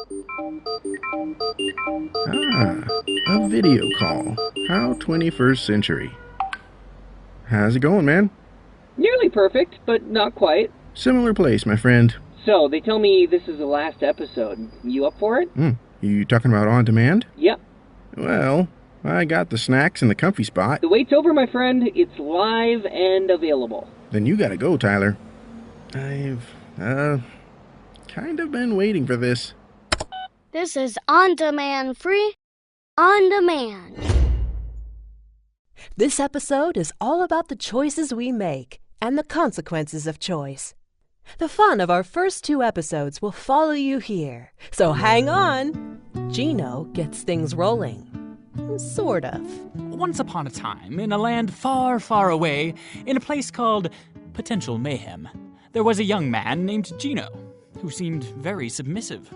A video call. How 21st century. How's it going, man? Nearly perfect, but not quite. Similar place, my friend. So, they tell me this is the last episode. You up for it? You talking about on demand? Yep. Well, I got the snacks and the comfy spot. The wait's over, my friend. It's live and available. Then you gotta go, Tyler. I've, kind of been waiting for this. This is On Demand Free, On Demand. This episode is all about the choices we make and the consequences of choice. The fun of our first 2 episodes will follow you here, so hang on. Gino gets things rolling. Sort of. Once upon a time, in a land far, far away, in a place called Potential Mayhem, there was a young man named Gino, who seemed very submissive,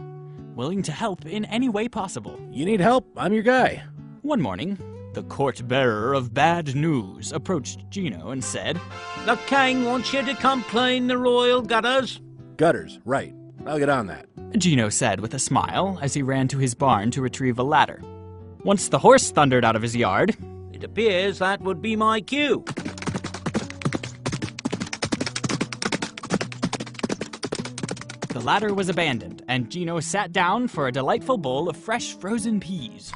willing to help in any way possible. You need help? I'm your guy. One morning, the court-bearer of bad news approached Gino and said, "The king wants you to come clean the royal gutters." Gutters, right. I'll get on that. Gino said with a smile as he ran to his barn to retrieve a ladder. Once the horse thundered out of his yard, "It appears that would be my cue." the ladder was abandoned, and Gino sat down for a delightful bowl of fresh frozen peas.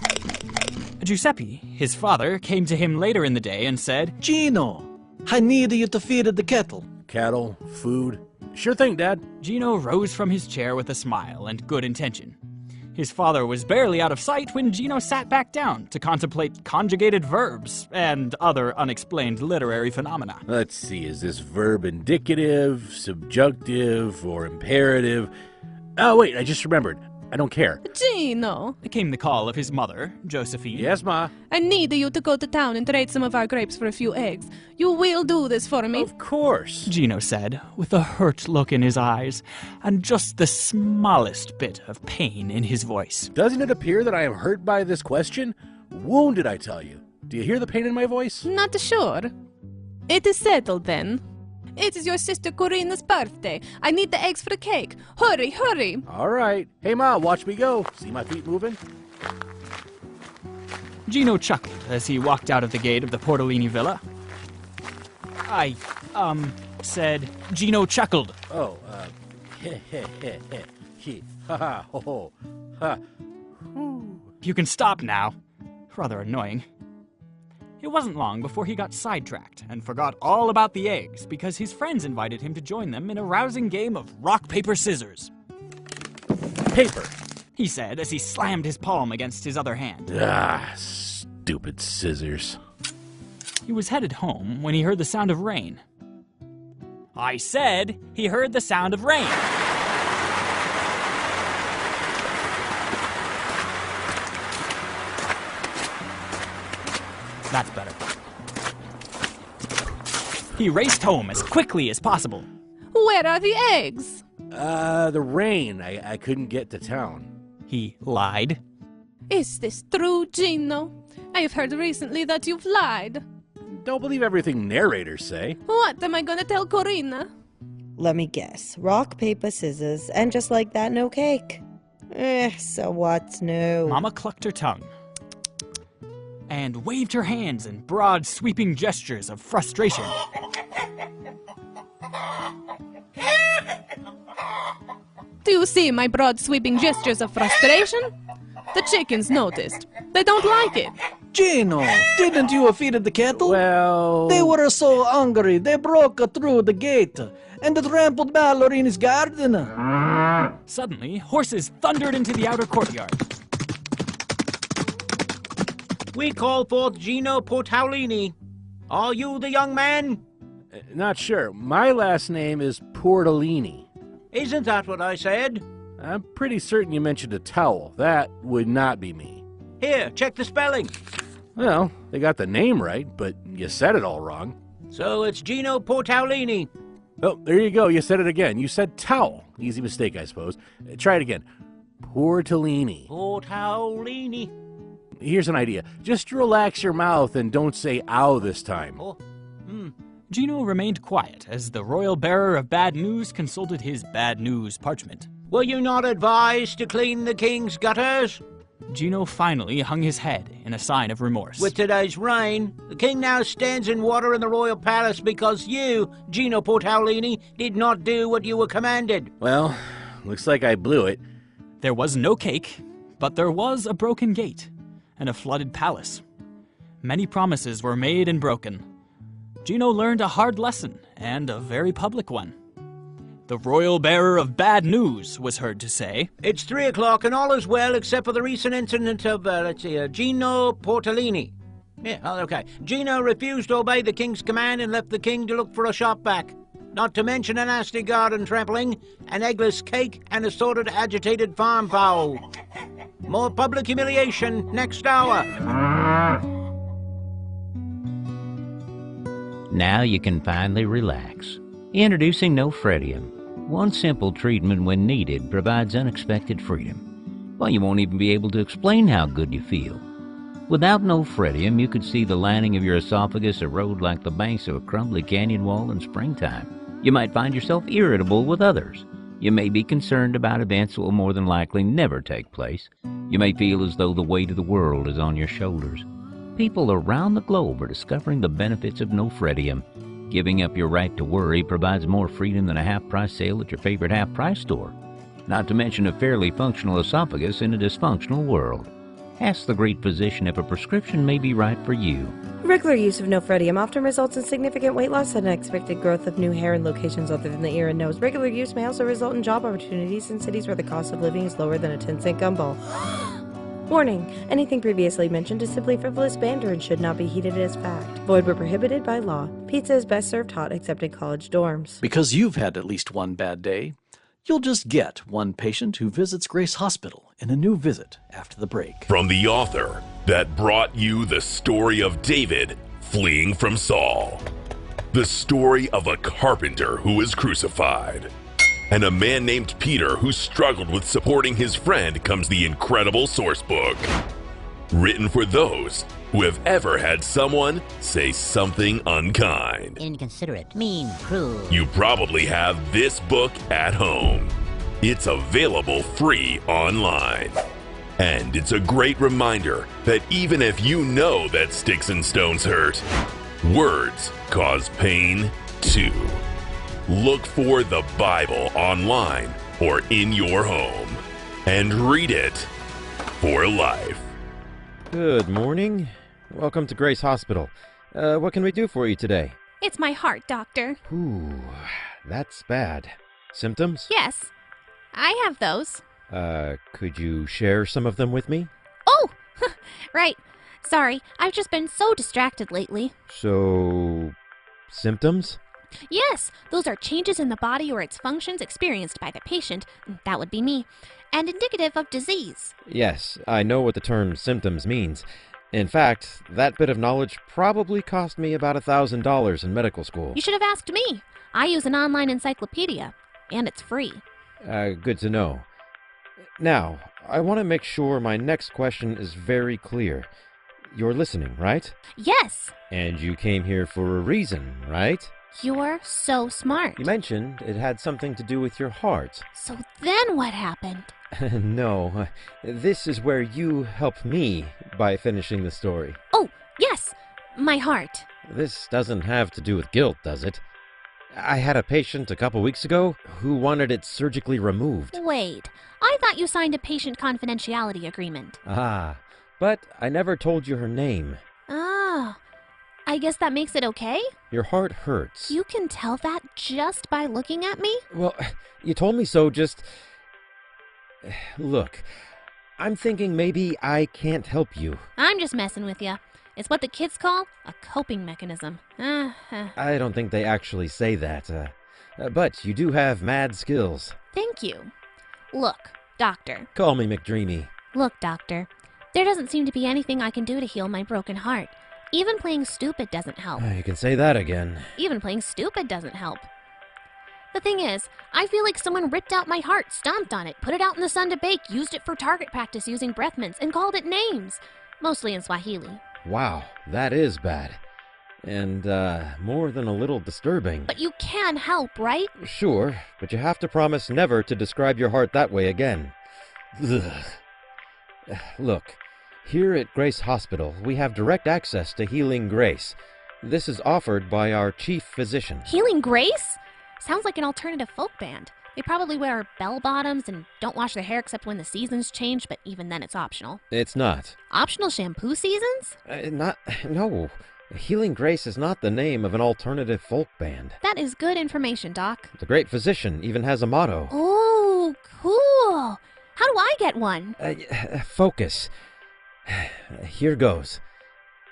Giuseppe, his father, came to him later in the day and said, "Gino, I need you to feed the kettle." Cattle, food. Sure thing, Dad. Gino rose from his chair with a smile and good intention. His father was barely out of sight when Gino sat back down to contemplate conjugated verbs and other unexplained literary phenomena. Let's see, is this verb indicative, subjunctive, or imperative? Oh, wait, I just remembered. I don't care. Gino, Came the call of his mother, Josephine. Yes, Ma? I need you to go to town and trade some of our grapes for a few eggs. You will do this for me? Of course. Gino said, with a hurt look in his eyes and just the smallest bit of pain in his voice. Doesn't it appear that I am hurt by this question? Wounded, I tell you. Do you hear the pain in my voice? Not sure. It is settled then. It is your sister Corina's birthday. I need the eggs for the cake. Hurry, hurry. All right. Hey, Ma, watch me go. See my feet moving? Gino chuckled as he walked out of the gate of the Portolini villa. Said Gino chuckled. Oh, heh, heh, heh, heh, he, ha, ha, ho, ho, ha. You can stop now. Rather annoying. It wasn't long before he got sidetracked and forgot all about the eggs because his friends invited him to join them in a rousing game of rock, paper, scissors. Paper. He said as he slammed his palm against his other hand. Ah, stupid scissors. He was headed home when he heard the sound of rain. I said he heard the sound of rain. That's better. He raced home as quickly as possible. Where are the eggs? The rain. I couldn't get to town. He lied. Is this true, Gino? I have heard recently that you've lied. Don't believe everything narrators say. What am I gonna tell Corina? Let me guess. Rock, paper, scissors, and just like that, no cake. So what? No. Mama clucked her tongue and waved her hands in broad, sweeping gestures of frustration. Do you see my broad sweeping gestures of frustration? The chickens noticed. They don't like it. Gino, didn't you feed the kettle? Well... They were so hungry, they broke through the gate and trampled Mallory's garden. Suddenly, horses thundered into the outer courtyard. We call forth Gino Portolini. Are you the young man? Not sure. My last name is Portolini. Isn't that what I said? I'm pretty certain you mentioned a towel. That would not be me. Here, check the spelling. Well, they got the name right, but you said it all wrong. So it's Gino Portolini. Oh, there you go. You said it again. You said towel. Easy mistake, I suppose. Try it again. Portolini. Portolini. Here's an idea. Just relax your mouth and don't say ow this time. Oh, Gino remained quiet as the royal bearer of bad news consulted his bad news parchment. Were you not advised to clean the king's gutters? Gino finally hung his head in a sign of remorse. With today's rain, the king now stands in water in the royal palace because you, Gino Portaolini, did not do what you were commanded. Well, looks like I blew it. There was no cake, but there was a broken gate and a flooded palace. Many promises were made and broken. Gino learned a hard lesson, and a very public one. The royal bearer of bad news was heard to say, It's 3 o'clock and all is well except for the recent incident of, Gino Portalini. Yeah, okay. Gino refused to obey the king's command and left the king to look for a shop back. Not to mention a nasty garden trampling, an eggless cake, and assorted agitated farm fowl. More public humiliation next hour. Now you can finally relax. Introducing Nofredium. One simple treatment when needed provides unexpected freedom. Well, you won't even be able to explain how good you feel. Without Nofredium, you could see the lining of your esophagus erode like the banks of a crumbly canyon wall in springtime. You might find yourself irritable with others. You may be concerned about events that will more than likely never take place. You may feel as though the weight of the world is on your shoulders. People around the globe are discovering the benefits of Nofredium. Giving up your right to worry provides more freedom than a half-price sale at your favorite half-price store. Not to mention a fairly functional esophagus in a dysfunctional world. Ask the great physician if a prescription may be right for you. Regular use of Nofredium often results in significant weight loss and unexpected growth of new hair in locations other than the ear and nose. Regular use may also result in job opportunities in cities where the cost of living is lower than a 10-cent gumball. Warning, anything previously mentioned is simply frivolous banter and should not be heeded as fact. Void where prohibited by law. Pizza is best served hot except in college dorms. Because you've had at least one bad day, you'll just get one patient who visits Grace Hospital in a new visit after the break. From the author that brought you the story of David fleeing from Saul. The story of a carpenter who was crucified. And a man named Peter who struggled with supporting his friend comes the incredible source book. Written for those who have ever had someone say something unkind. Inconsiderate, mean, cruel. You probably have this book at home. It's available free online. And it's a great reminder that even if you know that sticks and stones hurt, words cause pain too. Look for the Bible online or in your home and read it for life. Good morning. Welcome to Grace Hospital. What can we do for you today? It's my heart, doctor. Ooh, that's bad. Symptoms? Yes, I have those. Could you share some of them with me? Oh, right. Sorry, I've just been so distracted lately. So, symptoms? Yes, those are changes in the body or its functions experienced by the patient, that would be me, and indicative of disease. Yes, I know what the term symptoms means. In fact, that bit of knowledge probably cost me about $1,000 in medical school. You should have asked me. I use an online encyclopedia, and it's free. Good to know. Now, I want to make sure my next question is very clear. You're listening, right? Yes. And you came here for a reason, right? You're so smart. You mentioned it had something to do with your heart. So then what happened? No, this is where you help me by finishing the story. Oh, yes, my heart. This doesn't have to do with guilt, does it? I had a patient a couple weeks ago who wanted it surgically removed. Wait, I thought you signed a patient confidentiality agreement. Ah, but I never told you her name. Ah, I guess that makes it okay? Your heart hurts. You can tell that just by looking at me? Well, you told me so, just... Look, I'm thinking maybe I can't help you. I'm just messing with you. It's what the kids call a coping mechanism. I don't think they actually say that, but you do have mad skills. Thank you. Look, Doctor. Call me McDreamy. Look, Doctor, there doesn't seem to be anything I can do to heal my broken heart. Even playing stupid doesn't help. You can say that again. Even playing stupid doesn't help. The thing is, I feel like someone ripped out my heart, stomped on it, put it out in the sun to bake, used it for target practice using breath mints, and called it names. Mostly in Swahili. Wow, that is bad. and more than a little disturbing. But you can help, right? Sure, but you have to promise never to describe your heart that way again. Ugh. Look, here at Grace Hospital, we have direct access to Healing Grace. This is offered by our chief physician. Healing Grace? Sounds like an alternative folk band. They probably wear bell-bottoms and don't wash their hair except when the seasons change, but even then it's optional. It's not. Optional shampoo seasons? No. Healing Grace is not the name of an alternative folk band. That is good information, Doc. The great physician even has a motto. Oh, cool. How do I get one? Focus. Here goes.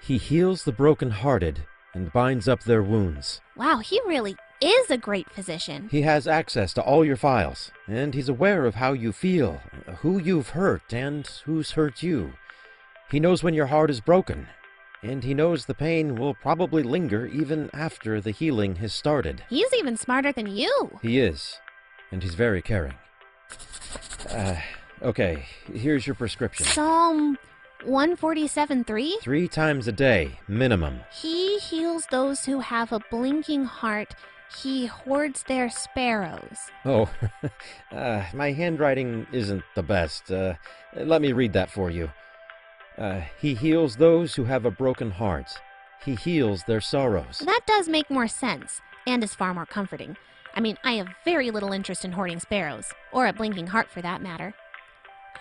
He heals the broken-hearted and binds up their wounds. Wow, he really is a great physician. He has access to all your files, and he's aware of how you feel, who you've hurt, and who's hurt you. He knows when your heart is broken, and he knows the pain will probably linger even after the healing has started. He's even smarter than you. He is, and he's very caring. Okay, here's your prescription. Psalm 147:3? 3 times a day, minimum. He heals those who have a blinking heart. He hoards their sparrows. Oh, my handwriting isn't the best. Let me read that for you. He heals those who have a broken heart. He heals their sorrows. That does make more sense, and is far more comforting. I mean, I have very little interest in hoarding sparrows, or a blinking heart for that matter.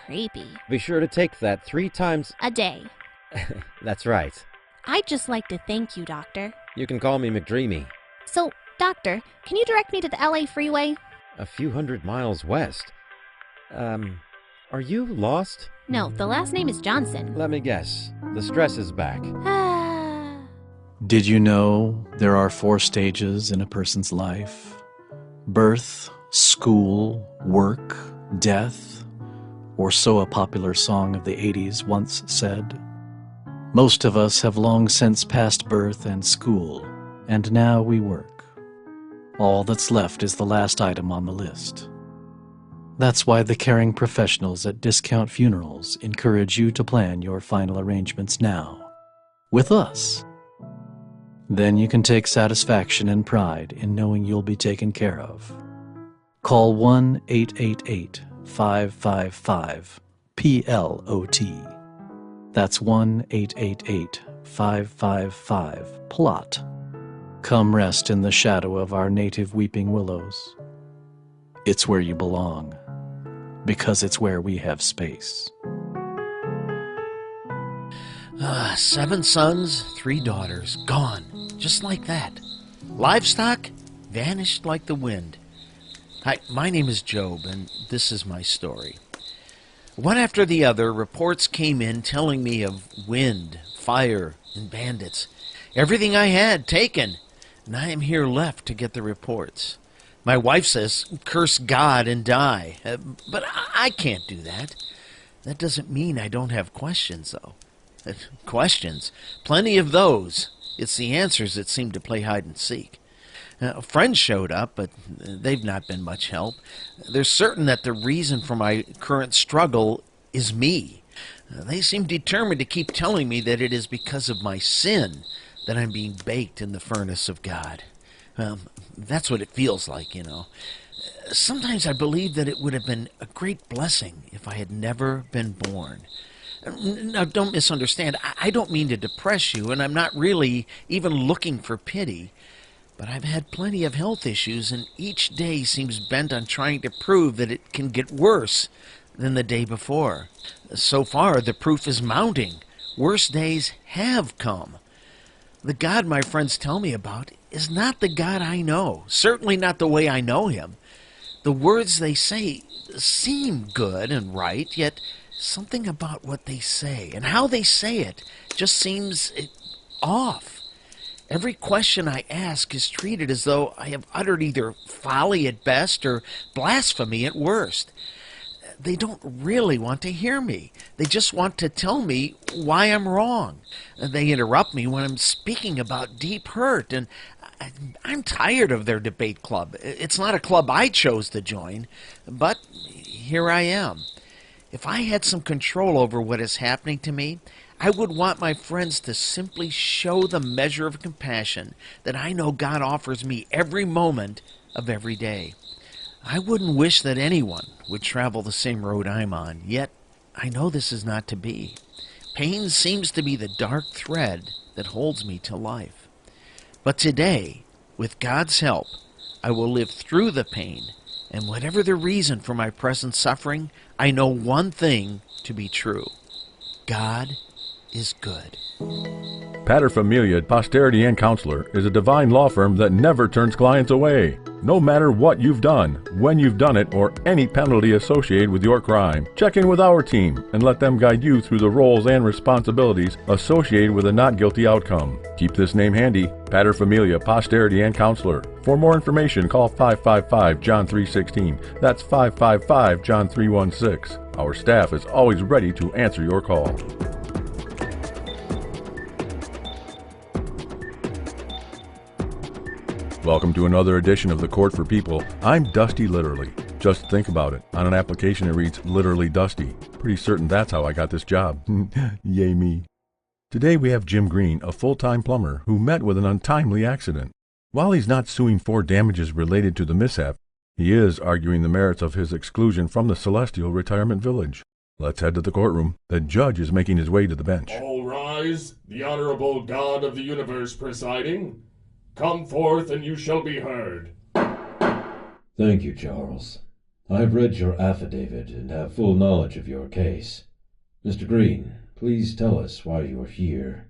Creepy. Be sure to take that 3 times a day. That's right. I'd just like to thank you, Doctor. You can call me McDreamy. So, Doctor, can you direct me to the LA freeway? A few hundred miles west. Are you lost? No, the last name is Johnson. Let me guess. The stress is back. Did you know there are 4 stages in a person's life? Birth, school, work, death, or so a popular song of the 80s once said. Most of us have long since passed birth and school, and now we work. All that's left is the last item on the list. That's why the caring professionals at Discount Funerals encourage you to plan your final arrangements now, with us. Then you can take satisfaction and pride in knowing you'll be taken care of. Call 1-888-555-PLOT. That's 1-888-555-PLOT. Come rest in the shadow of our native weeping willows. It's where you belong, because it's where we have space. 7 sons, 3 daughters, gone, just like that. Livestock vanished like the wind. Hi, my name is Job, and this is my story. One after the other, reports came in telling me of wind, fire, and bandits. Everything I had taken, and I am here left to get the reports. My wife says, curse God and die, but I can't do that. That doesn't mean I don't have questions, though. Questions, plenty of those. It's the answers that seem to play hide and seek. Friends showed up, but they've not been much help. They're certain that the reason for my current struggle is me. They seem determined to keep telling me that it is because of my sin that I'm being baked in the furnace of God. That's what it feels like, you know. Sometimes I believe that it would have been a great blessing if I had never been born. Now, don't misunderstand. I don't mean to depress you, and I'm not really even looking for pity. But I've had plenty of health issues, and each day seems bent on trying to prove that it can get worse than the day before. So far, the proof is mounting. Worse days have come. The God my friends tell me about is not the God I know, certainly not the way I know him. The words they say seem good and right, yet something about what they say and how they say it just seems off. Every question I ask is treated as though I have uttered either folly at best or blasphemy at worst. They don't really want to hear me. They just want to tell me why I'm wrong. They interrupt me when I'm speaking about deep hurt, and I'm tired of their debate club. It's not a club I chose to join, but here I am. If I had some control over what is happening to me, I would want my friends to simply show the measure of compassion that I know God offers me every moment of every day. I wouldn't wish that anyone would travel the same road I'm on, yet I know this is not to be. Pain seems to be the dark thread that holds me to life. But today, with God's help, I will live through the pain, and whatever the reason for my present suffering, I know one thing to be true. God is good. Paterfamilias Posterity and Counselor is a divine law firm that never turns clients away. No matter what you've done, when you've done it, or any penalty associated with your crime, check in with our team and let them guide you through the roles and responsibilities associated with a not guilty outcome. Keep this name handy, Paterfamilias Posterity and Counselor. For more information, call 555-JOHN 316. That's 555-JOHN 316. Our staff is always ready to answer your call. Welcome to another edition of The Court for People. I'm Dusty Literally. Just think about it. On an application it reads Literally Dusty. Pretty certain that's how I got this job. Yay me. Today we have Jim Green, a full-time plumber who met with an untimely accident. While he's not suing for damages related to the mishap, he is arguing the merits of his exclusion from the Celestial Retirement Village. Let's head to the courtroom. The judge is making his way to the bench. All rise. The Honorable God of the Universe presiding. Come forth and you shall be heard. Thank you, Charles. I've read your affidavit and have full knowledge of your case. Mr. Green, please tell us why you're here.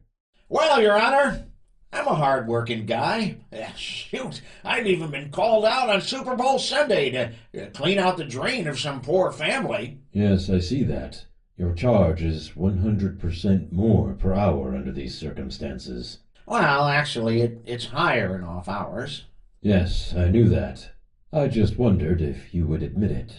Well, Your Honor, I'm a hard-working guy. Shoot, I've even been called out on Super Bowl Sunday to clean out the drain of some poor family. Yes, I see that. Your charge is 100% more per hour under these circumstances. Well, actually, it's higher in off hours. Yes, I knew that. I just wondered if you would admit it.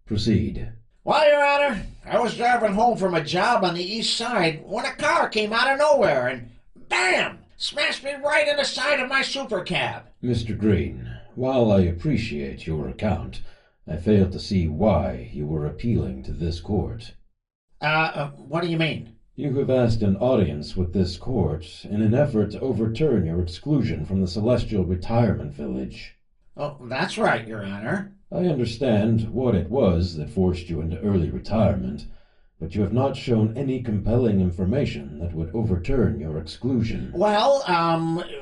Proceed. Well, Your Honor, I was driving home from a job on the east side when a car came out of nowhere and, bam, smashed me right in the side of my super cab. Mr. Green, while I appreciate your account, I fail to see why you were appealing to this court. What do you mean? You have asked an audience with this court in an effort to overturn your exclusion from the Celestial Retirement Village. Oh, that's right, Your Honor. I understand what it was that forced you into early retirement, but you have not shown any compelling information that would overturn your exclusion. Well,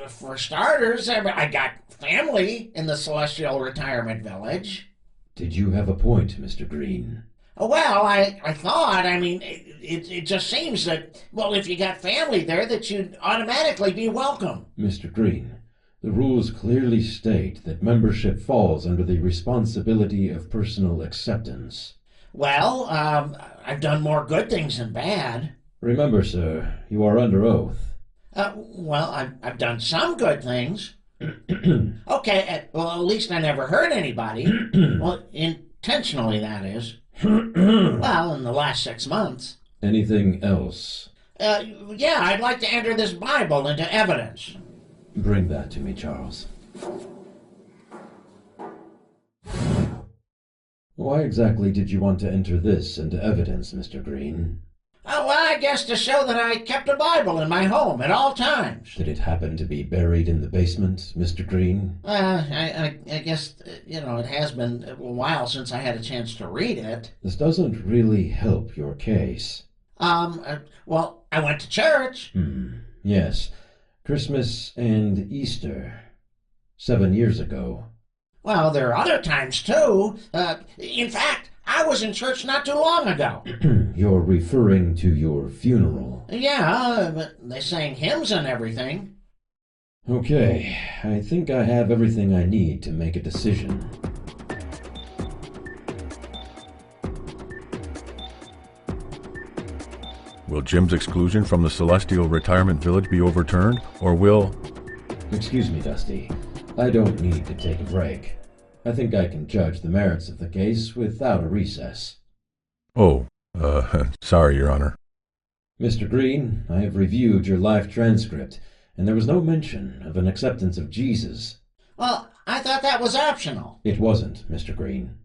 for starters, I got family in the Celestial Retirement Village. Did you have a point, Mr. Green? Well, I thought, it just seems that, well, if you got family there, that you'd automatically be welcome. Mr. Green, the rules clearly state that membership falls under the responsibility of personal acceptance. Well, I've done more good things than bad. Remember, sir, you are under oath. Well, I've done some good things. Okay, well, at least I never hurt anybody. Well, intentionally, that is. Well, in the last 6 months. Anything else? Yeah, I'd like to enter this Bible into evidence. Bring that to me, Charles. Why exactly did you want to enter this into evidence, Mr. Green? Well, I guess to show that I kept a Bible in my home at all times. Did it happen to be buried in the basement, Mr. Green? I guess, it has been a while since I had a chance to read it. This doesn't really help your case. Well, I went to church. Yes. Christmas and Easter. 7 years ago. Well, there are other times, too. In fact, I was in church not too long ago. You're referring to your funeral. Yeah, but they sang hymns and everything. Okay, I think I have everything I need to make a decision. Will Jim's exclusion from the Celestial Retirement Village be overturned, or will... Excuse me, Dusty. I don't need to take a break. I think I can judge the merits of the case without a recess. Oh, sorry, Your Honor. Mr. Green, I have reviewed your life transcript, and there was no mention of an acceptance of Jesus. Well, I thought that was optional. It wasn't, Mr. Green.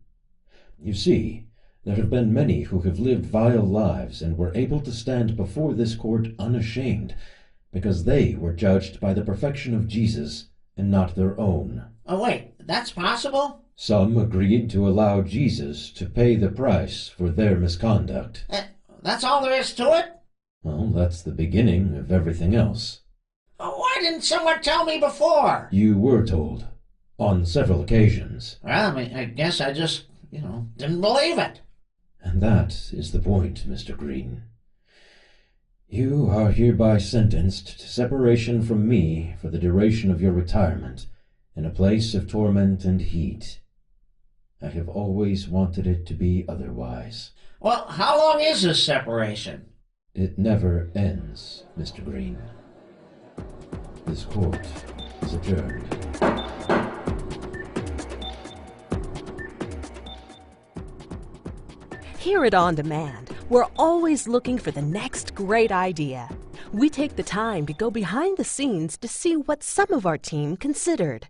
You see, There have been many who have lived vile lives and were able to stand before this court unashamed, because they were judged by the perfection of Jesus and not their own. Oh, wait, that's possible? Some agreed to allow Jesus to pay the price for their misconduct. That's all there is to it? Well, that's the beginning of everything else. Why didn't someone tell me before? You were told, on several occasions. Well, I guess I just, didn't believe it. And that is the point, Mr. Green. You are hereby sentenced to separation from me for the duration of your retirement, in a place of torment and heat. I have always wanted it to be otherwise. Well, how long is this separation? It never ends, Mr. Green. This court is adjourned. Here at On Demand, we're always looking for the next great idea. We take the time to go behind the scenes to see what some of our team considered,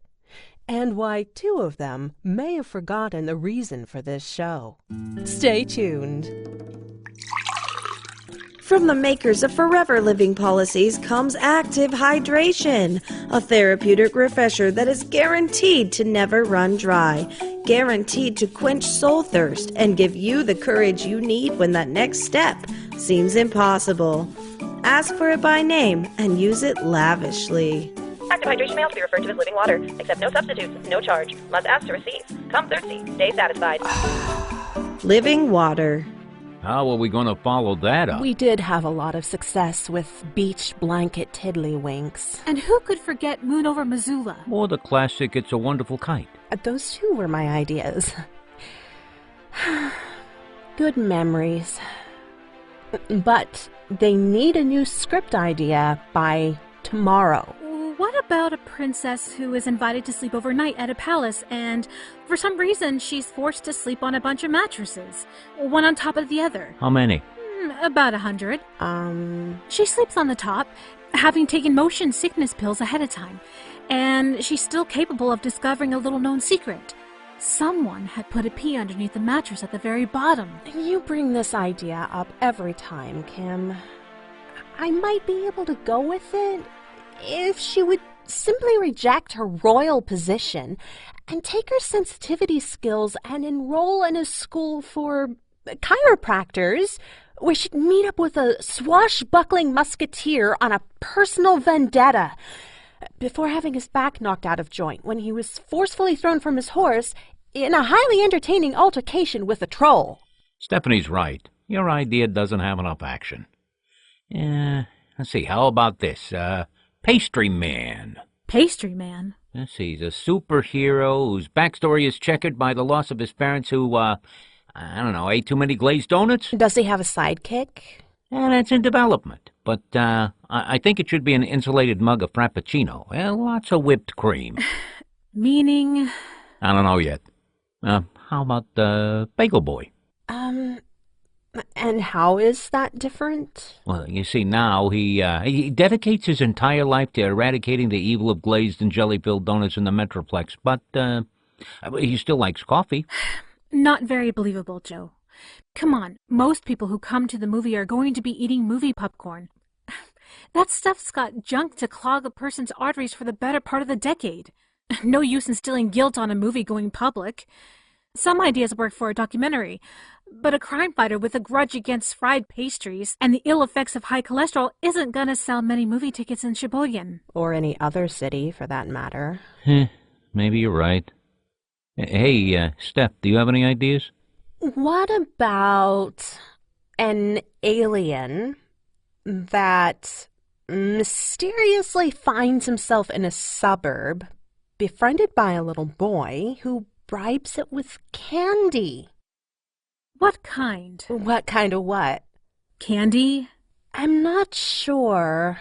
and why 2 of them may have forgotten the reason for this show. Stay tuned. From the makers of Forever Living Policies comes Active Hydration, a therapeutic refresher that is guaranteed to never run dry, guaranteed to quench soul thirst and give you the courage you need when that next step seems impossible. Ask for it by name and use it lavishly. Active hydration may also be referred to as living water. Accept no substitutes, no charge. Must ask to receive. Come thirsty, stay satisfied. Living water. How are we going to follow that up? We did have a lot of success with beach blanket tiddlywinks. And who could forget Moon over Missoula? Or the classic It's a Wonderful Kite. Those 2 were my ideas. Good memories. But they need a new script idea by tomorrow. What about a princess who is invited to sleep overnight at a palace and, for some reason, she's forced to sleep on a bunch of mattresses, one on top of the other? How many? About 100. She sleeps on the top, having taken motion sickness pills ahead of time, and she's still capable of discovering a little-known secret. Someone had put a pea underneath the mattress at the very bottom. You bring this idea up every time, Kim. I might be able to go with it if she would simply reject her royal position and take her sensitivity skills and enroll in a school for chiropractors, where she'd meet up with a swashbuckling musketeer on a personal vendetta before having his back knocked out of joint when he was forcefully thrown from his horse in a highly entertaining altercation with a troll. Stephanie's right. Your idea doesn't have enough action. Let's see, how about this? Pastry Man. Pastry Man? Let's see, he's a superhero whose backstory is checkered by the loss of his parents who, ate too many glazed donuts. Does he have a sidekick? That's in development. But I think it should be an insulated mug of Frappuccino. Lots of whipped cream. Meaning? I don't know yet. How about Bagel Boy? And how is that different? Well, you see, now he dedicates his entire life to eradicating the evil of glazed and jelly-filled donuts in the Metroplex, but he still likes coffee. Not very believable, Joe. Come on, most people who come to the movie are going to be eating movie popcorn. That stuff's got junk to clog a person's arteries for the better part of the decade. No use instilling guilt on a movie-going public. Some ideas work for a documentary, but a crime fighter with a grudge against fried pastries and the ill effects of high cholesterol isn't gonna sell many movie tickets in Sheboygan. Or any other city, for that matter. Maybe you're right. Hey, Steph, do you have any ideas? What about an alien that mysteriously finds himself in a suburb, befriended by a little boy who bribes it with candy? What kind? What kind of what? Candy? I'm not sure.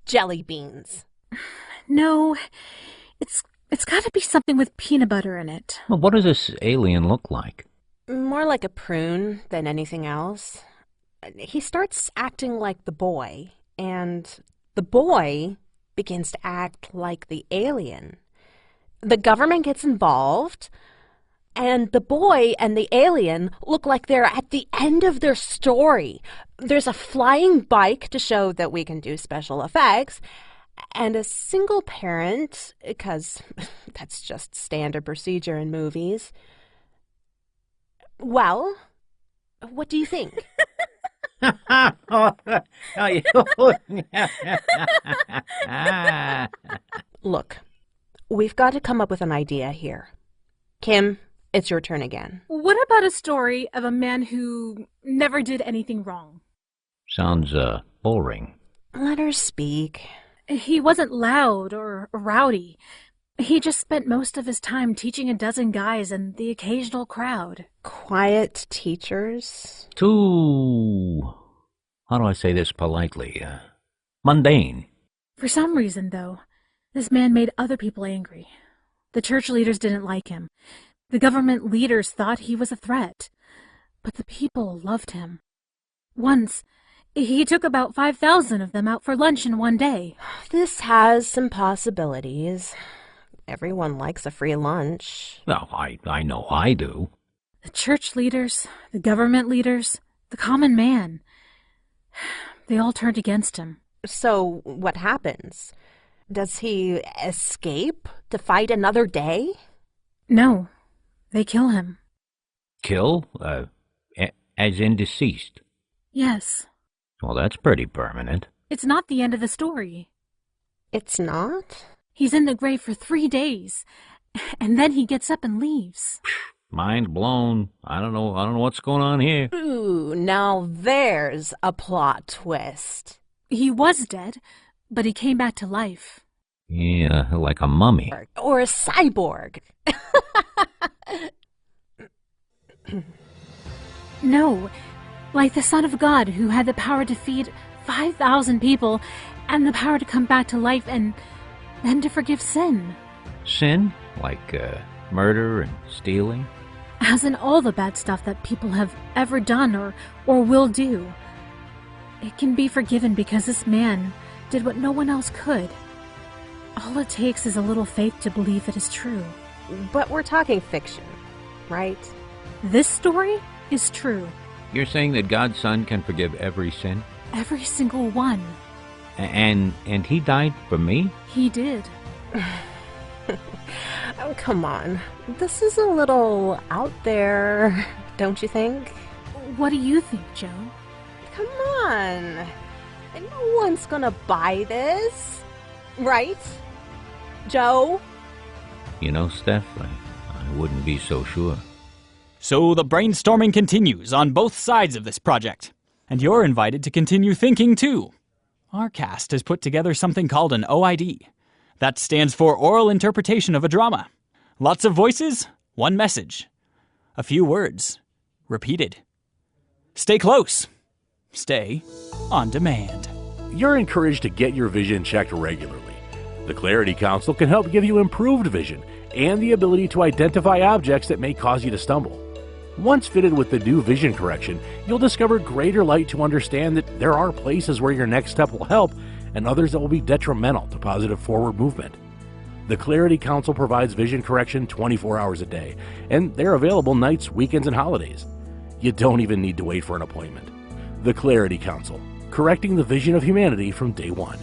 Jelly beans. No, it's got to be something with peanut butter in it. Well, what does this alien look like? More like a prune than anything else. He starts acting like the boy, and the boy begins to act like the alien. The government gets involved, And the boy and the alien look like they're at the end of their story. There's a flying bike to show that we can do special effects, and a single parent, because that's just standard procedure in movies. Well, what do you think? Look, we've got to come up with an idea here. Kim, it's your turn again. What about a story of a man who never did anything wrong? Sounds, boring. Let her speak. He wasn't loud or rowdy. He just spent most of his time teaching a dozen guys and the occasional crowd. Quiet teachers? Too... how do I say this politely? Mundane. For some reason, though, this man made other people angry. The church leaders didn't like him. The government leaders thought he was a threat. But the people loved him. Once, he took about 5,000 of them out for lunch in one day. This has some possibilities. Everyone likes a free lunch. Well, I know I do. The church leaders, the government leaders, the common man. They all turned against him. So what happens? Does he escape to fight another day? No, they kill him. Kill? As in deceased? Yes. Well, that's pretty permanent. It's not the end of the story. It's not? He's in the grave for 3 days, and then he gets up and leaves. Mind blown. I don't know what's going on here. Ooh, now there's a plot twist. He was dead, but he came back to life. Yeah, like a mummy. Or a cyborg. No, like the Son of God who had the power to feed 5,000 people and the power to come back to life and to forgive sin. Sin? Like murder and stealing? As in all the bad stuff that people have ever done or will do. It can be forgiven because this man did what no one else could. All it takes is a little faith to believe it is true. But we're talking fiction, right? This story is true. You're saying that God's Son can forgive every sin? Every single one. And he died for me? He did. Oh, come on. This is a little out there, don't you think? What do you think, Joe? Come on. No one's gonna buy this, right? Joe? You know, Steph, I wouldn't be so sure. So the brainstorming continues on both sides of this project. And you're invited to continue thinking, too. Our cast has put together something called an OID. That stands for Oral Interpretation of a Drama. Lots of voices, one message. A few words, repeated. Stay close. Stay on demand. You're encouraged to get your vision checked regularly. The Clarity Council can help give you improved vision and the ability to identify objects that may cause you to stumble. Once fitted with the new vision correction, you'll discover greater light to understand that there are places where your next step will help and others that will be detrimental to positive forward movement. The Clarity Council provides vision correction 24 hours a day, and they're available nights, weekends, and holidays. You don't even need to wait for an appointment. The Clarity Council, correcting the vision of humanity from day one.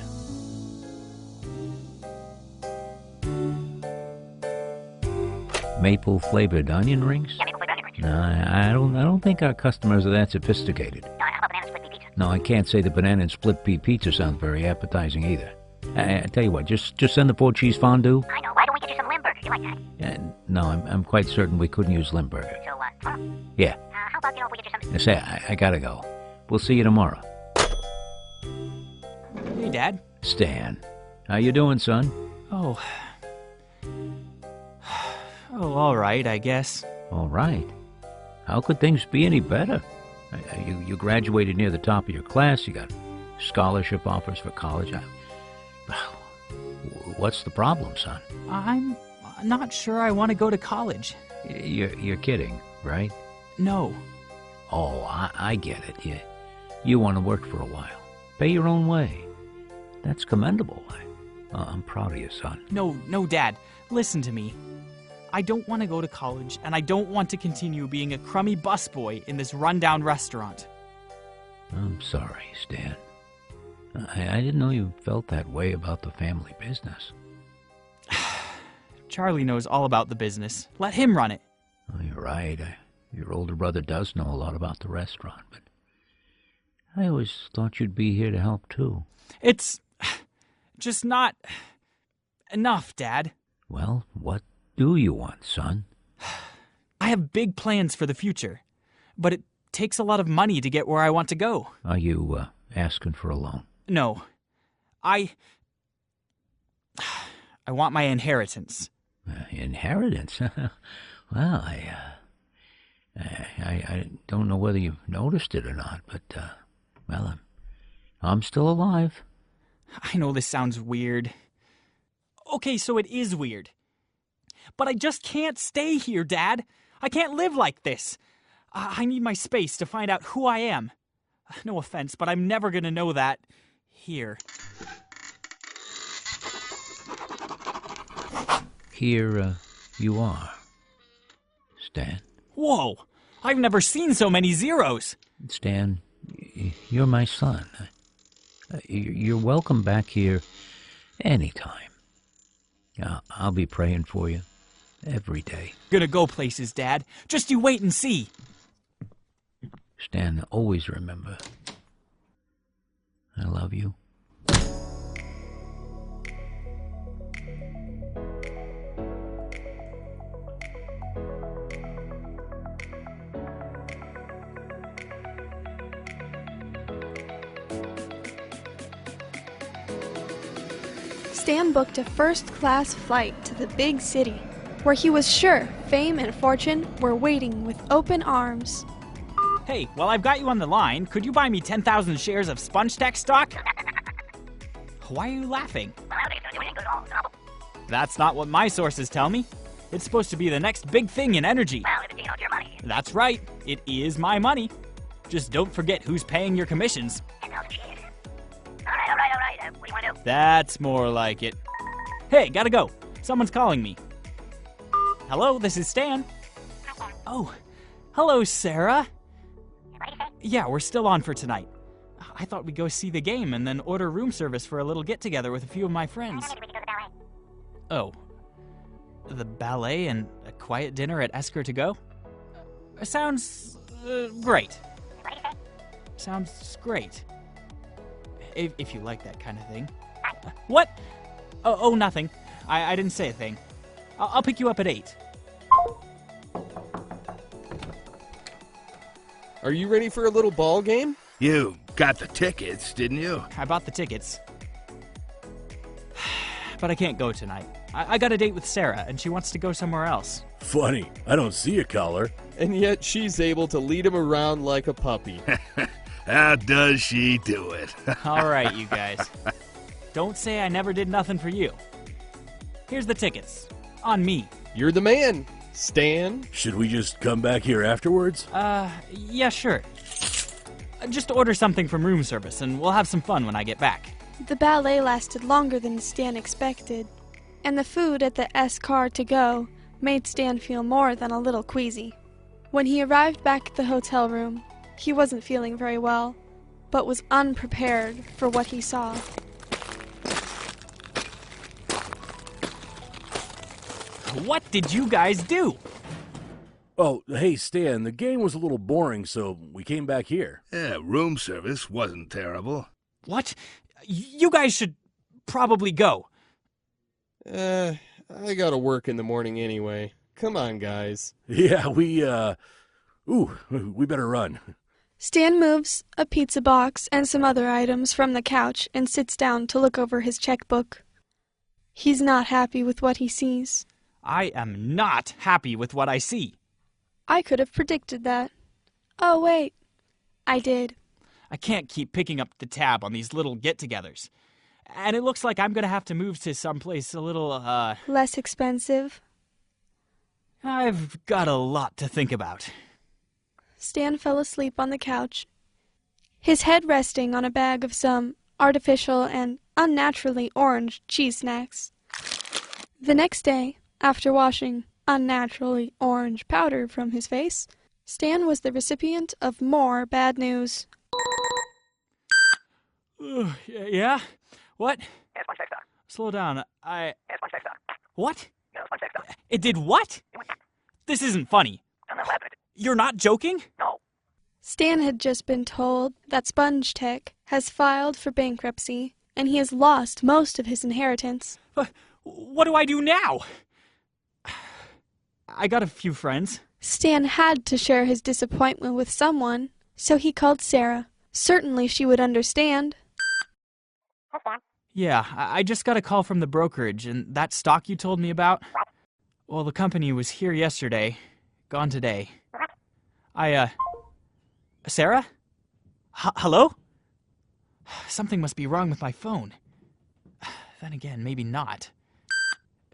Maple flavored onion rings? Yeah, maple flavored onion rings. No, I don't think our customers are that sophisticated. No, how about banana split pea pizza? No, I can't say the banana and split pea pizza sounds very appetizing either. I tell you what, just send the 4-cheese fondue. I know. Why don't we get you some Limburger? You like that? No, I'm quite certain we couldn't use Limburger. So what? Yeah. How about, if we get you some... I say, I gotta go. We'll see you tomorrow. Hey, Dad. Stan, how you doing, son? Oh, all right, I guess. All right. How could things be any better? You graduated near the top of your class. You got scholarship offers for college. What's the problem, son? I'm not sure I want to go to college. You're kidding, right? No. Oh, I get it. You want to work for a while. Pay your own way. That's commendable. I'm proud of you, son. No, Dad. Listen to me. I don't want to go to college, and I don't want to continue being a crummy busboy in this rundown restaurant. I'm sorry, Stan. I didn't know you felt that way about the family business. Charlie knows all about the business. Let him run it. Oh, you're right. Your older brother does know a lot about the restaurant, but I always thought you'd be here to help, too. It's just not enough, Dad. Well, what do you want, son? I have big plans for the future, but it takes a lot of money to get where I want to go. Are you asking for a loan? No. I want my inheritance. Inheritance? Well, I don't know whether you've noticed it or not, but, well, I'm still alive. I know this sounds weird. Okay, so it is weird. But I just can't stay here, Dad. I can't live like this. I need my space to find out who I am. No offense, but I'm never gonna know that here. Here, you are, Stan. Whoa! I've never seen so many zeros! Stan, you're my son. You're welcome back here anytime. I'll be praying for you every day. Gonna go places, Dad. Just you wait and see. Stan, always remember, I love you. Stan booked a first-class flight to the big city, where he was sure fame and fortune were waiting with open arms. Hey, while I've got you on the line, could you buy me 10,000 shares of SpongeTech stock? Why are you laughing? That's not what my sources tell me. It's supposed to be the next big thing in energy. That's right, it is my money. Just don't forget who's paying your commissions. What do you want to do? That's more like it. Hey, gotta go. Someone's calling me. Hello, this is Stan. Oh, hello, Sarah. Yeah, we're still on for tonight. I thought we'd go see the game and then order room service for a little get-together with a few of my friends. Oh, the ballet and a quiet dinner at Esker to go? Sounds great. Sounds great. If you like that kind of thing. What? Oh, nothing. I didn't say a thing. I'll pick you up at 8. Are you ready for a little ball game? You got the tickets, didn't you? I bought the tickets. But I can't go tonight. I got a date with Sarah, and she wants to go somewhere else. Funny, I don't see a collar. And yet she's able to lead him around like a puppy. How does she do it? All right, you guys. Don't say I never did nothing for you. Here's the tickets. On me. You're the man, Stan. Should we just come back here afterwards? Yeah, sure. Just order something from room service, and we'll have some fun when I get back. The ballet lasted longer than Stan expected, and the food at the S-Car to go made Stan feel more than a little queasy. When he arrived back at the hotel room, he wasn't feeling very well, but was unprepared for what he saw. What did you guys do? Oh, hey, Stan, the game was a little boring, so we came back here. Yeah, room service wasn't terrible. What? You guys should probably go. I gotta work in the morning anyway. Come on, guys. Yeah, we better run. Stan moves a pizza box and some other items from the couch and sits down to look over his checkbook. He's not happy with what he sees. I am not happy with what I see. I could have predicted that. Oh, wait. I did. I can't keep picking up the tab on these little get-togethers. And it looks like I'm going to have to move to someplace a little, less expensive. I've got a lot to think about. Stan fell asleep on the couch, his head resting on a bag of some artificial and unnaturally orange cheese snacks. The next day, after washing, unnaturally orange powder from his face, Stan was the recipient of more bad news. Yeah? What? Slow down. What? It did what? This isn't funny. You're not joking? No. Stan had just been told that Sponge Tech has filed for bankruptcy, and he has lost most of his inheritance. What do I do now? I got a few friends. Stan had to share his disappointment with someone, so he called Sarah. Certainly she would understand. Yeah, I just got a call from the brokerage, and that stock you told me about? Well, the company was here yesterday, gone today. Sarah? Hello? Something must be wrong with my phone. Then again, maybe not.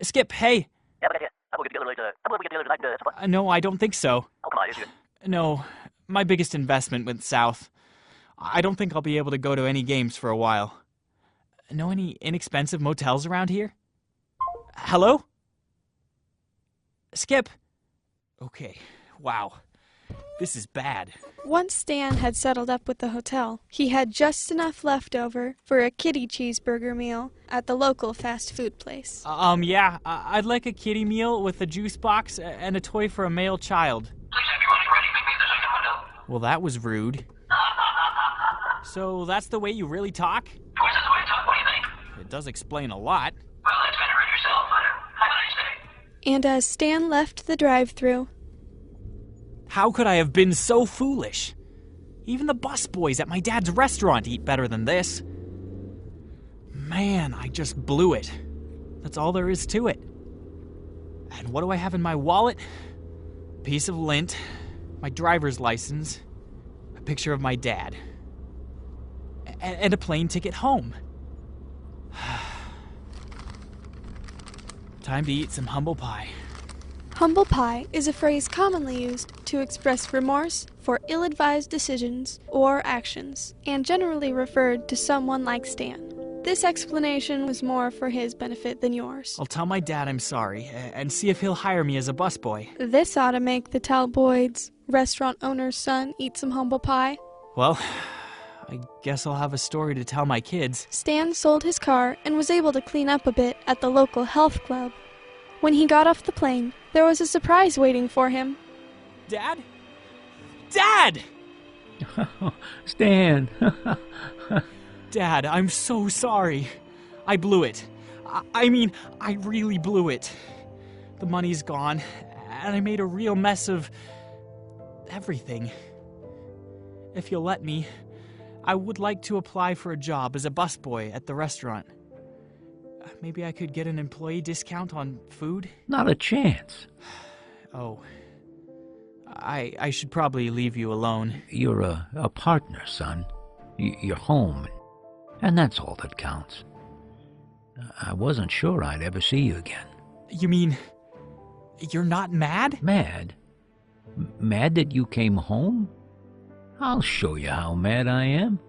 Skip, hey! No, I don't think so. No, my biggest investment went south. I don't think I'll be able to go to any games for a while. Know any inexpensive motels around here? Hello? Skip? Okay, wow. This is bad. Once Stan had settled up with the hotel, he had just enough left over for a kitty cheeseburger meal at the local fast food place. Yeah, I'd like a kitty meal with a juice box and a toy for a male child. Well, that was rude. So that's the way you really talk? It does explain a lot. And as Stan left the drive-thru, how could I have been so foolish? Even the busboys at my dad's restaurant eat better than this. Man, I just blew it. That's all there is to it. And what do I have in my wallet? A piece of lint, my driver's license, a picture of my dad, and a plane ticket home. Time to eat some humble pie. humble pie is a phrase commonly used to express remorse for ill-advised decisions or actions, and generally referred to someone like Stan. This explanation was more for his benefit than yours. I'll tell my dad I'm sorry, and see if he'll hire me as a busboy. This ought to make the Talboyds, restaurant owner's son, eat some humble pie. Well, I guess I'll have a story to tell my kids. Stan sold his car and was able to clean up a bit at the local health club. When he got off the plane, there was a surprise waiting for him. Dad? Dad! Stan! Dad, I'm so sorry. I blew it. I mean, I really blew it. The money's gone, and I made a real mess of everything. If you'll let me, I would like to apply for a job as a busboy at the restaurant. Maybe I could get an employee discount on food? Not a chance. Oh. I should probably leave you alone. You're a partner, son. You're home, and that's all that counts. I wasn't sure I'd ever see you again. You mean you're not mad? Mad? Mad that you came home? I'll show you how mad I am.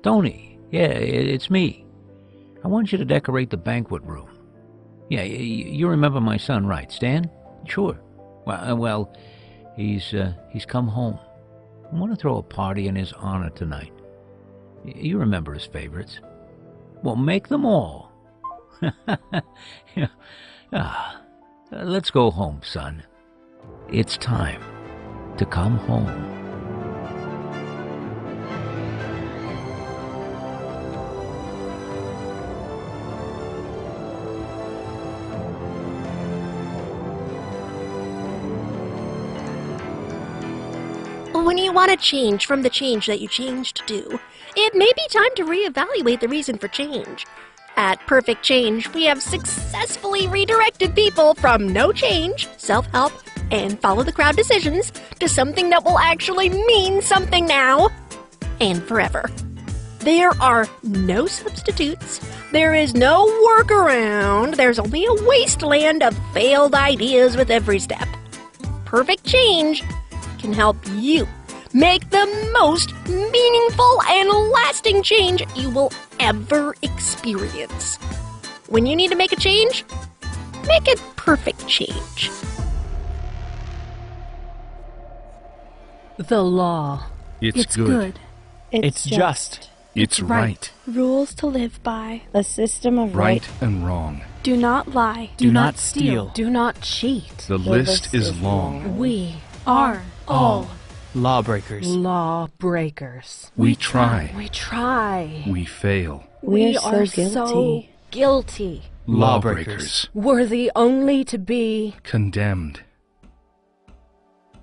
Tony, yeah, it's me. I want you to decorate the banquet room. Yeah, you remember my son, right, Stan? Sure. Well, he's come home. I want to throw a party in his honor tonight. You remember his favorites. Well, make them all. Let's go home, son. It's time to come home. When you want to change from the change that you changed to do, it may be time to reevaluate the reason for change. At Perfect Change, we have successfully redirected people from no change, self-help, and follow-the-crowd decisions to something that will actually mean something now and forever. There are no substitutes, there is no workaround, there's only a wasteland of failed ideas with every step. Perfect Change can help you make the most meaningful and lasting change you will ever experience. When you need to make a change, Make it perfect change. The law. It's good. It's just. It's right. Rules to live by. A system of Right and wrong. Do not lie. Do not steal. Do not cheat. The list is long. We Are all Lawbreakers. lawbreakers. We try. We try. We fail. We are are so so guilty. guilty. Lawbreakers. Worthy only to be Condemned.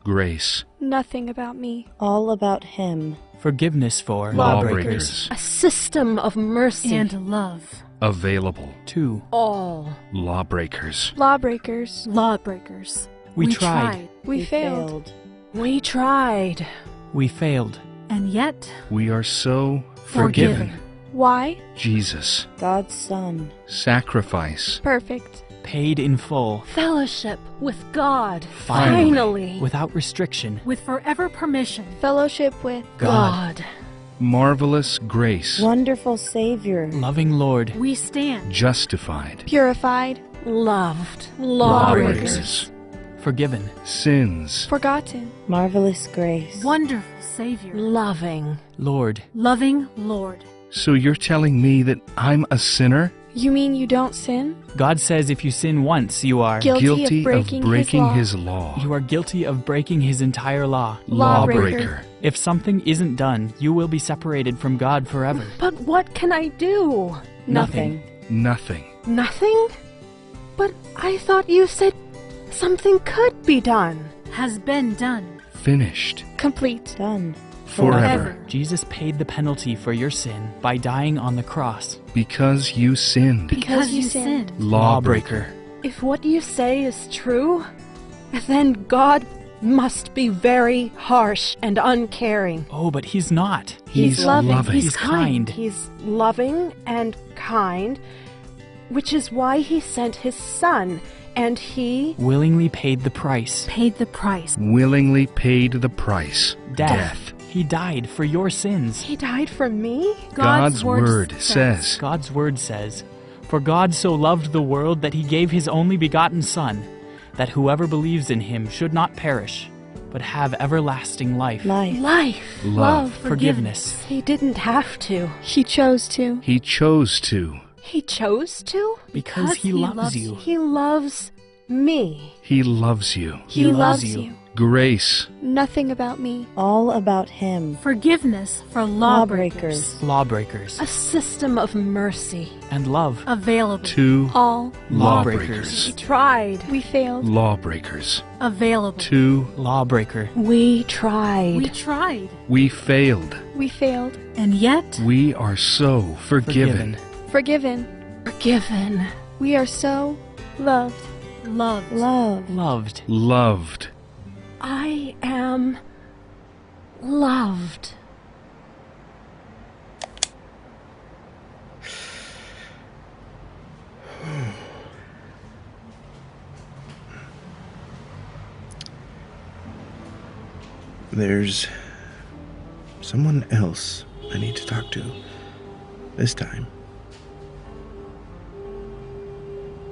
Grace. Nothing about me. All about him. Forgiveness for Lawbreakers. a system of mercy. and love. Available. to all. Lawbreakers. Lawbreakers. Lawbreakers. We tried. We failed. We tried. We failed. And yet, We are so Forgiven. Why? Jesus. God's Son. Sacrifice. Perfect. Paid in full. Fellowship with God. Finally. Without restriction. with forever permission. Fellowship with God. Marvelous grace. Wonderful Savior. Loving Lord. We stand. Justified. Purified. Loved. Lawbreakers. Forgiven. Sins. Forgotten. Marvelous grace. Wonderful Savior. Loving. Lord. Loving Lord. So you're telling me that I'm a sinner? You mean you don't sin? God says if you sin once, you are Guilty of breaking his law. You are guilty of breaking his entire law. Lawbreaker. If something isn't done, you will be separated from God forever. But what can I do? Nothing. Nothing. Nothing? But I thought you said something could be done. Has been done. Finished. Complete. Done. Forever. Jesus paid the penalty for your sin by dying on the cross. Because you sinned. Because you sinned. Lawbreaker. If what you say is true, then God must be very harsh and uncaring. Oh, but he's not. He's loving. He's kind. He's loving and kind, which is why he sent his son, and he Willingly paid the price. Paid the price. Willingly paid the price. Death. He died for your sins. He died for me? God's word says. God's word says, "For God so loved the world that he gave his only begotten Son, that whoever believes in him should not perish, but have everlasting life." Life. Love. Forgiveness. He didn't have to. He chose to. He chose to. He chose to? Because he loves you. He loves me. He loves you. He loves you. Grace. Nothing about me. All about him. Forgiveness for lawbreakers. Lawbreakers. A system of mercy. And love. Available. To All. lawbreakers. We tried. We failed. Lawbreakers. Available. To Lawbreaker. We tried. We tried. we failed. We failed. And yet, We are so forgiven. Forgiven. Forgiven. We are so loved. loved. Loved. Loved. I am loved. There's someone else I need to talk to this time.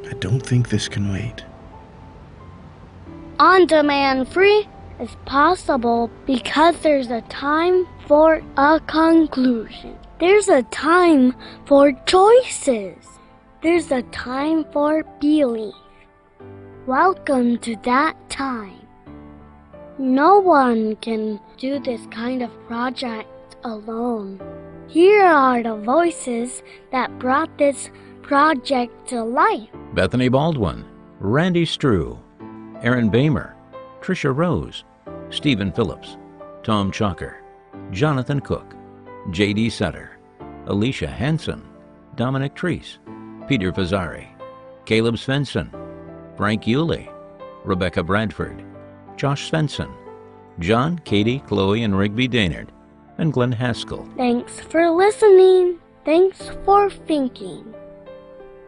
I don't think this can wait. On-demand free is possible because there's a time for a conclusion. There's a time for choices. There's a time for belief. Welcome to that time. No one can do this kind of project alone. Here are the voices that brought this project to life. Bethany Baldwin, Randy Strew, Aaron Bamer, Tricia Rose, Stephen Phillips, Tom Chalker, Jonathan Cook, J.D. Sutter, Alicia Hansen, Dominic Treese, Peter Fazzari, Caleb Svensson, Frank Yulee, Rebecca Bradford, Josh Svensson, John, Katie, Chloe, and Rigby Daynard, and Glenn Haskell. Thanks for listening. Thanks for thinking.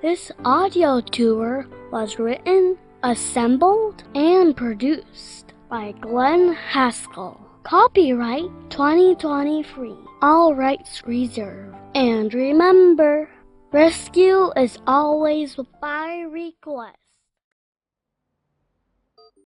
This audio tour was written, assembled, and produced by Glenn Haskell. Copyright 2023. All rights reserved. And remember, rescue is always by request.